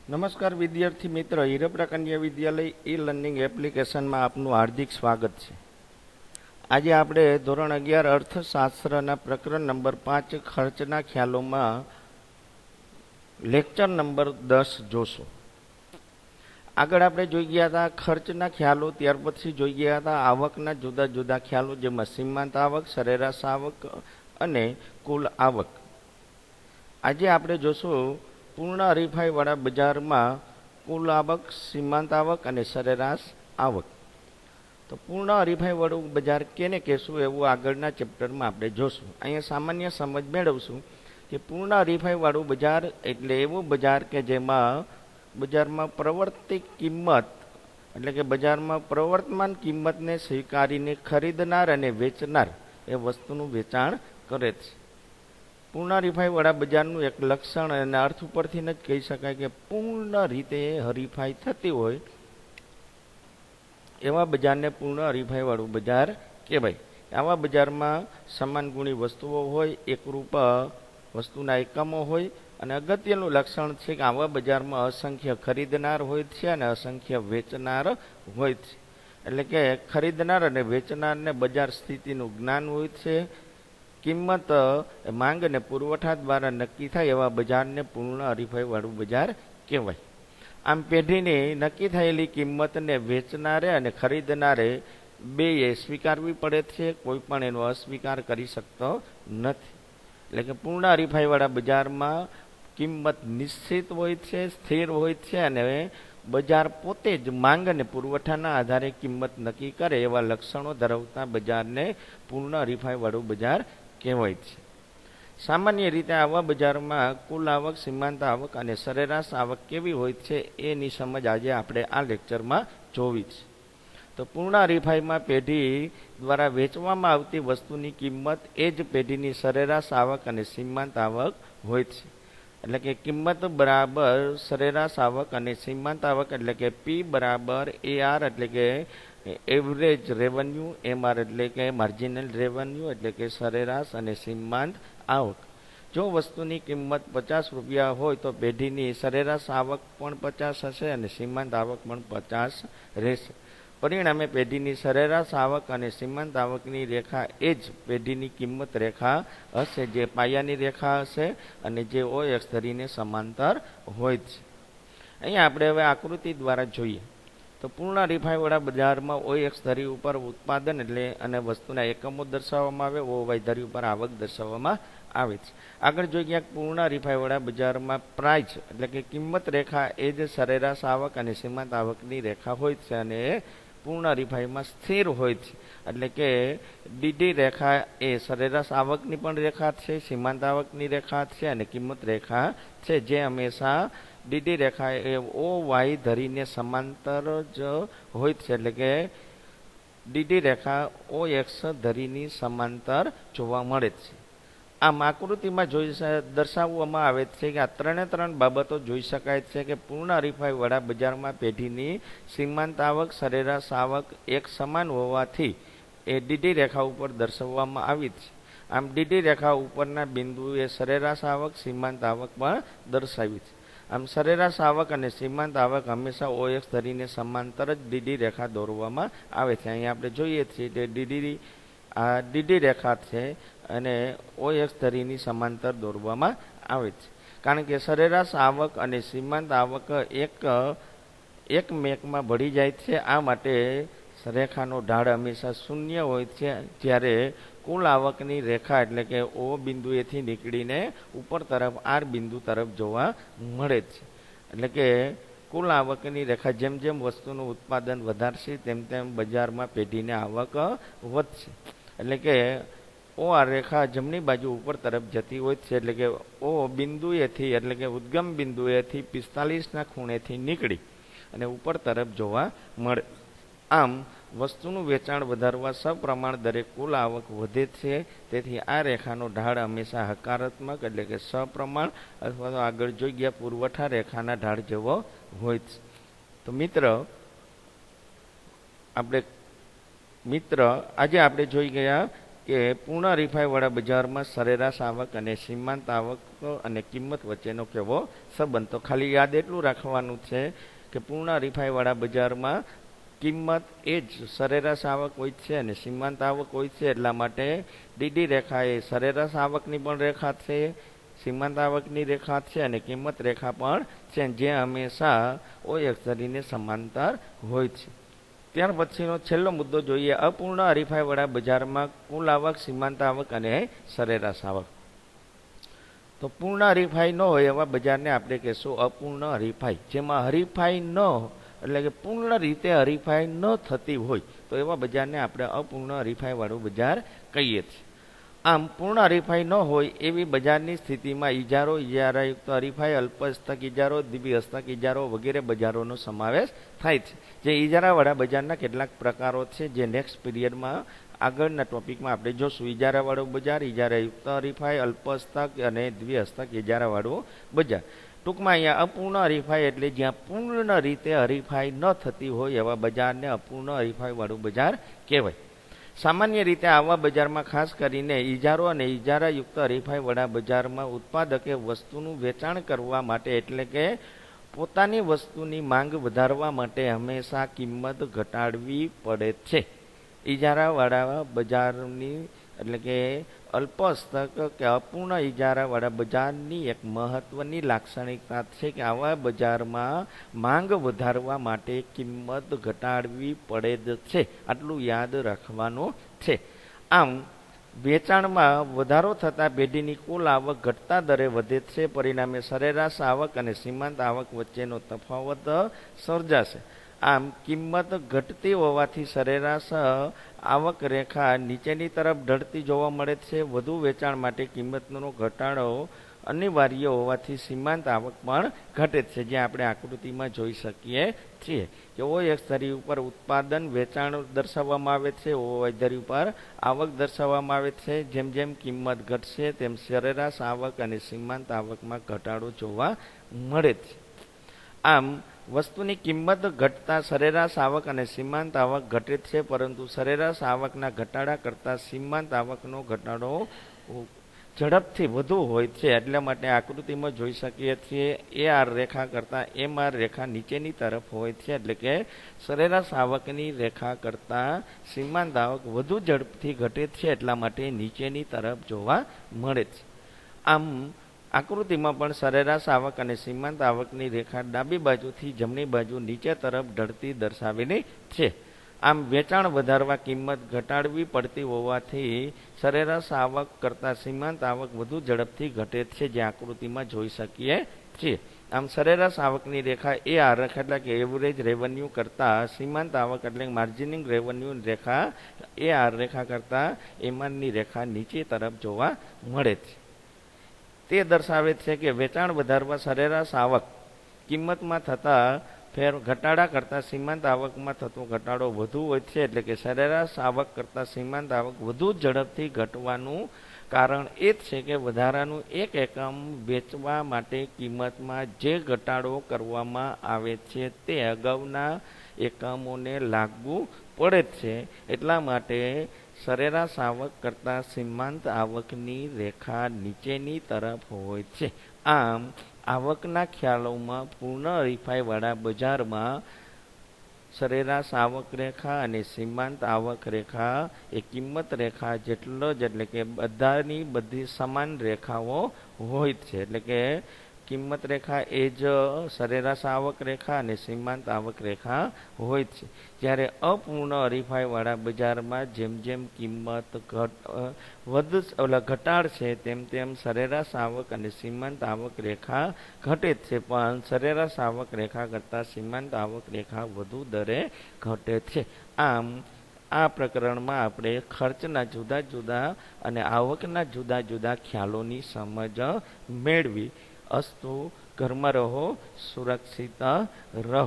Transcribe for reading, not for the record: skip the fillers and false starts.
નમસ્કાર વિદ્યાર્થી મિત્ર, હીરપરા કન્યા વિદ્યાલય ઈ લર્નિંગ એપ્લિકેશનમાં આપનું હાર્દિક સ્વાગત છે. આજે આપણે ધોરણ 11 અર્થશાસ્ત્રના પ્રકરણ નંબર 5 ખર્ચના ખ્યાલોમાં લેક્ચર નંબર 10 જોશું. આગળ આપણે જોઈ ગયા હતા ખર્ચના ખ્યાલો, ત્યાર પછી જોઈ ગયા હતા આવકના જુદા જુદા ખ્યાલો, જેમાં સીમાંત આવક, સરેરાશ આવક અને કુલ આવક. આજે આપણે જોશું પૂર્ણ હરીફાઈવાળા બજારમાં કુલ આવક, સીમાંત આવક અને સરેરાશ આવક. તો પૂર્ણ હરીફાઈવાળું બજાર કેને કહેશું એવું આગળના ચેપ્ટરમાં આપણે જોશું. અહીંયા સામાન્ય સમજ મેળવશું કે પૂર્ણ હરીફાઈવાળું બજાર એટલે એવું બજાર કે જેમાં બજારમાં પ્રવર્તિત કિંમત એટલે કે બજારમાં પ્રવર્તમાન કિંમતને સ્વીકારીને ખરીદનાર અને વેચનાર એ વસ્તુનું વેચાણ કરે છે. પૂર્ણ હરીફાઈવાળા બજારનું એક લક્ષણ અને અર્થ ઉપરથી જ કહી શકાય કે પૂર્ણ રીતે હરીફાઈ થતી હોય એવા બજારને પૂર્ણ હરીફાઈવાળું બજાર કહેવાય. આવા બજારમાં સમાન ગુણી વસ્તુઓ હોય, એકરૂપ વસ્તુના એકમો હોય અને અગત્યનું લક્ષણ છે કે આવા બજારમાં અસંખ્ય ખરીદનાર હોય છે અને અસંખ્ય વેચનાર હોય છે. એટલે કે ખરીદનાર અને વેચનારને બજાર સ્થિતિનું જ્ઞાન હોય છે. કિંમત માંગ અને પુરવઠા દ્વારા નક્કી થાય એવા બજારને પૂર્ણ હરીફાઈવાળું બજાર કહેવાય. આમ પેઢીની નક્કી થયેલી કિંમતને વેચનારે અને ખરીદનારે બેએ સ્વીકારવી પડે છે. કોઈ પણ એનો અસ્વીકાર કરી શકતો નથી. એટલે કે પૂર્ણ હરીફાઈવાળા બજારમાં કિંમત નિશ્ચિત હોય છે, સ્થિર હોય છે અને બજાર પોતે જ માંગ અને પુરવઠાના આધારે કિંમત નક્કી કરે એવા લક્ષણો ધરાવતા બજારને પૂર્ણ હરીફાઈવાળું બજાર કહેવાય છે. સામાન્ય રીતે આવા બજારમાં કુલ આવક, સીમાંત આવક અને સરેરાશ આવક કેવી હોય છે એની સમજ આજે આપણે આ લેક્ચરમાં જોવી છે. તો પૂર્ણ હરીફાઈમાં પેઢી દ્વારા વેચવામાં આવતી વસ્તુની કિંમત એ જ પેઢીની સરેરાશ આવક અને સીમાંત આવક હોય છે. એટલે કે કિંમત બરાબર સરેરાશ આવક અને સીમાંત આવક એટલે કે પી બરાબર AR એટલે કે એવરેજ રેવન્યુ, MR એટલે કે માર્જિનલ રેવન્યુ એટલે કે સરેરાશ અને સીમાંત આવક. જો વસ્તુની કિંમત 50 રૂપિયા હોય તો પેઢીની સરેરાશ આવક પણ 50 હશે અને સીમાંત આવક પણ 50 રહેશે. પરિણામે પેઢીની સરેરાશ આવક અને સીમાંત આવકની રેખા એ જ પેઢીની કિંમત રેખા હશે, જે પાયાની રેખા હશે અને જે OX ધરીને સમાંતર હોય છે. અહીંયા આપણે હવે આકૃતિ દ્વારા જોઈએ તો પૂર્ણ હરીફાઈવાળા બજારમાં OX ધરી ઉપર ઉત્પાદન એટલે અને વસ્તુના એકમો દર્શાવવામાં આવે, OY ધરી ઉપર આવક દર્શાવવામાં આવે છે. આગળ જોઈ ગયા પૂર્ણ હરીફાઈવાળા બજારમાં પ્રાઇસ એટલે કે કિંમત રેખા એ જ સરેરાશ આવક અને સીમાંત આવકની રેખા હોય છે અને પૂર્ણ હરીફાઈમાં સ્થિર હોય છે. એટલે કે ડીડી રેખા એ સરેરાશ આવકની પણ રેખા છે, સીમાંત આવકની રેખા છે અને કિંમત રેખા છે, જે હંમેશા ડીડી રેખા એ OY ધરીને સમાંતર જ હોય છે. એટલે કે ડીડી રેખા OX ધરીની સમાંતર જોવા મળે છે. આમ આકૃતિમાં દર્શાવવામાં આવે છે કે આ ત્રણ બાબતો જોઈ શકાય છે કે પૂર્ણ હરીફાઈવાળા બજારમાં પેઢીની સીમાંત આવક, સરેરાશ આવક એક સમાન હોવાથી એ ડીડી રેખા ઉપર દર્શાવવામાં આવી છે. આમ ડીડી રેખા ઉપરના બિંદુએ સરેરાશ આવક, સીમાંત આવક પણ દર્શાવી છે. આમ સરેરાશ આવક અને સીમાંત આવક હંમેશા OX ધરીને સમાંતર જ ડીડી રેખા દોરવામાં આવે છે. અહીંયા આપણે જોઈએ છીએ કે આ ડીડી રેખા છે અને OX ધરીની સમાંતર દોરવામાં આવે છે. કારણ કે સરેરાશ આવક અને સીમાંત આવક એકમેકમાં ભળી જાય છે. આ માટે રેખાનો ઢાળ હંમેશા શૂન્ય હોય છે, જ્યારે કુલ આવકની રેખા એટલે કે O બિંદુએથી નીકળીને ઉપર તરફ R બિંદુ તરફ જોવા મળે છે. એટલે કે કુલ આવકની રેખા જેમ જેમ વસ્તુનું ઉત્પાદન વધારશે તેમ તેમ બજારમાં પેઢીની આવક વધશે. એટલે કે OR રેખા જમણી બાજુ ઉપર તરફ જતી હોય છે. એટલે કે O બિંદુએથી એટલે કે ઉદ્ગમ બિંદુએથી 45ના ખૂણેથી નીકળી અને ઉપર તરફ જોવા મળે. આમ વસ્તુનું વેચાણ વધારવા સપ્રમાણ દરે કુલ આવક વધે છે. તેથી આ રેખાનો ઢાળ હંમેશા હકારાત્મક એટલે કે સપ્રમાણ અથવા તો આગળ જોઈ ગયા પુરવઠા રેખાના ઢાળ જેવો હોય છે. તો આજે આપણે જોઈ ગયા કે પૂર્ણ હરીફાઈવાળા બજારમાં સરેરાશ આવક અને સીમાંત આવક અને કિંમત વચ્ચેનો કેવો સંબંધ. તો ખાલી યાદ એટલું રાખવાનું છે કે પૂર્ણ હરીફાઈવાળા બજારમાં કિંમત એ જ સરેરાશ આવક હોય છે અને સીમાંત આવક હોય છે. એટલા માટે ડીડી રેખા એ સરેરાશ આવકની પણ રેખા છે, સીમાંત આવકની રેખા છે અને કિંમત રેખા પણ છે, જે હંમેશા ઓય અક્ષરીને સમાંતર હોય છે. ત્યાર પછીનો છેલ્લો મુદ્દો જોઈએ, અપૂર્ણ હરીફાઈવાળા બજારમાં કુલ આવક, સીમાંત આવક અને સરેરાશ આવક. તો પૂર્ણ હરીફાઈ ન હોય એવા બજારને આપણે કહેશું અપૂર્ણ હરીફાઈ. જેમાં હરીફાઈ ન એટલે કે પૂર્ણ રીતે હરીફાઈ ન થતી હોય તો એવા બજારને આપણે અપૂર્ણ હરીફાઈવાળું બજાર કહીએ છીએ. આમ પૂર્ણ હરીફાઈ ન હોય એવી બજારની સ્થિતિમાં ઇજારો, ઇજારાયુક્ત હરીફાઈ, અલ્પહસ્તક ઇજારો, દ્વિહસ્તક ઇજારો વગેરે બજારોનો સમાવેશ થાય છે. જે ઇજારાવાળા બજારના કેટલાક પ્રકારો છે, જે નેક્સ્ટ પીરિયડમાં આગળના ટોપિકમાં આપણે જોશું. ઇજારાવાળું બજાર, ઇજારાયુક્ત હરીફાઈ, અલ્પહસ્તક અને દ્વિહસ્તક ઇજારાવાળું બજાર. ટૂંકમાં અહીંયા અપૂર્ણ હરીફાઈ એટલે જ્યાં પૂર્ણ રીતે હરીફાઈ ન થતી હોય એવા બજારને અપૂર્ણ હરીફાઈવાળું બજાર કહેવાય. સામાન્ય રીતે આવા બજારમાં ખાસ કરીને ઇજારો અને ઇજારાયુક્ત હરીફાઈવાળા બજારમાં ઉત્પાદકે વસ્તુનું વેચાણ કરવા માટે એટલે કે પોતાની વસ્તુની માંગ વધારવા માટે હંમેશા કિંમત ઘટાડવી પડે છે. ઇજારાવાળા બજારની એટલે કે અલ્પહસ્તક કે અપૂર્ણ ઇજારાવાળા બજારની એક મહત્વની લાક્ષણિકતા છે કે આવા બજારમાં માંગ વધારવા માટે કિંમત ઘટાડવી પડે જ છે. આટલું યાદ રાખવાનું છે. આમ વેચાણમાં વધારો થતાં પેઢીની કુલ આવક ઘટતા દરે વધે છે. પરિણામે સરેરાશ આવક અને સીમાંત આવક વચ્ચેનો તફાવત સર્જાશે. આમ કિંમત ઘટતી હોવાથી સરેરાશ આવક રેખા નીચેની તરફ ઢળતી જોવા મળે છે. વધુ વેચાણ માટે કિંમતનો ઘટાડો અનિવાર્ય હોવાથી સીમાંત આવક પણ ઘટે છે, જે આપણે આકૃતિમાં જોઈ શકીએ છીએ કે ઓય એક્સ ધરી ઉપર ઉત્પાદન વેચાણ દર્શાવવામાં આવે છે, ઓય ધરી ઉપર આવક દર્શાવવામાં આવે છે. જેમ જેમ કિંમત ઘટશે તેમ સરેરાશ આવક અને સીમાંત આવકમાં ઘટાડો જોવા મળે છે. આમ વસ્તુની કિંમત ઘટતા સરેરાશ આવક અને સીમાંત આવક ઘટે છે, પરંતુ સરેરાશ આવકના ઘટાડા કરતાં સીમાંત આવકનો ઘટાડો ઝડપથી વધુ હોય છે. એટલા માટે આકૃતિમાં જોઈ શકીએ છીએ એ આર રેખા કરતાં એમ આર રેખા નીચેની તરફ હોય છે. એટલે કે સરેરાશ આવકની રેખા કરતાં સીમાંત આવક વધુ ઝડપથી ઘટે છે, એટલા માટે નીચેની તરફ જોવા મળે છે. આમ આકૃતિમાં પણ સરેરાશ આવક અને સીમાંત આવકની રેખા ડાબી બાજુથી જમણી બાજુ નીચે તરફ ઢળતી દર્શાવેલી છે. આમ વેચાણ વધારવા કિંમત ઘટાડવી પડતી હોવાથી સરેરાશ આવક કરતાં સીમાંત આવક વધુ ઝડપથી ઘટે છે, જે આકૃતિમાં જોઈ શકીએ છીએ. આમ સરેરાશ આવકની રેખા એ આર રેખા એટલે કે એવરેજ રેવન્યુ કરતાં સીમાંત આવક એટલે માર્જિનિંગ રેવન્યુ રેખા એ આર રેખા કરતાં એમઆરની રેખા નીચે તરફ જોવા મળે છે. તે દર્શાવે છે કે વેચાણ વધારવા સરેરાશ આવક કિંમતમાં થતા ઘટાડા કરતાં સીમાંત આવકમાં થતો ઘટાડો વધુ હોય છે. એટલે કે સરેરાશ આવક કરતાં સીમાંત આવક વધુ ઝડપથી ઘટવાનું કારણ એ જ છે કે વધારાનું એક એકમ વેચવા માટે કિંમતમાં જે ઘટાડો કરવામાં આવે છે તે અગાઉના એકમોને લાગુ પડે છે. એટલા માટે સરેરાશ આવક કરતાં સીમાંત આવકની રેખા નીચેની તરફ હોય છે. આમ આવકના ખ્યાલોમાં પૂર્ણ હરીફાઈવાળા બજારમાં સરેરાશ આવક રેખા અને સીમાંત આવક રેખા એ કિંમત રેખા જેટલો જ એટલે કે બધી સમાન રેખાઓ હોય છે. એટલે કે કિંમત રેખા એ જ સરેરાશ આવક રેખા અને સીમાંત આવક રેખા હોય છે. જ્યારે અપૂર્ણ હરીફાઈવાળા બજારમાં જેમ જેમ કિંમત ઘટાડશે તેમ તેમ સરેરાશ આવક અને સીમાંત આવક રેખા ઘટે છે, પણ સરેરાશ આવક રેખા કરતાં સીમાંત આવક રેખા વધુ દરે ઘટે છે. આમ આ પ્રકરણમાં આપણે ખર્ચના જુદા જુદા અને આવકના જુદા જુદા ખ્યાલોની સમજ મેળવી. અસ્તુ, ઘરમાં રહો, સુરક્ષિત રહો.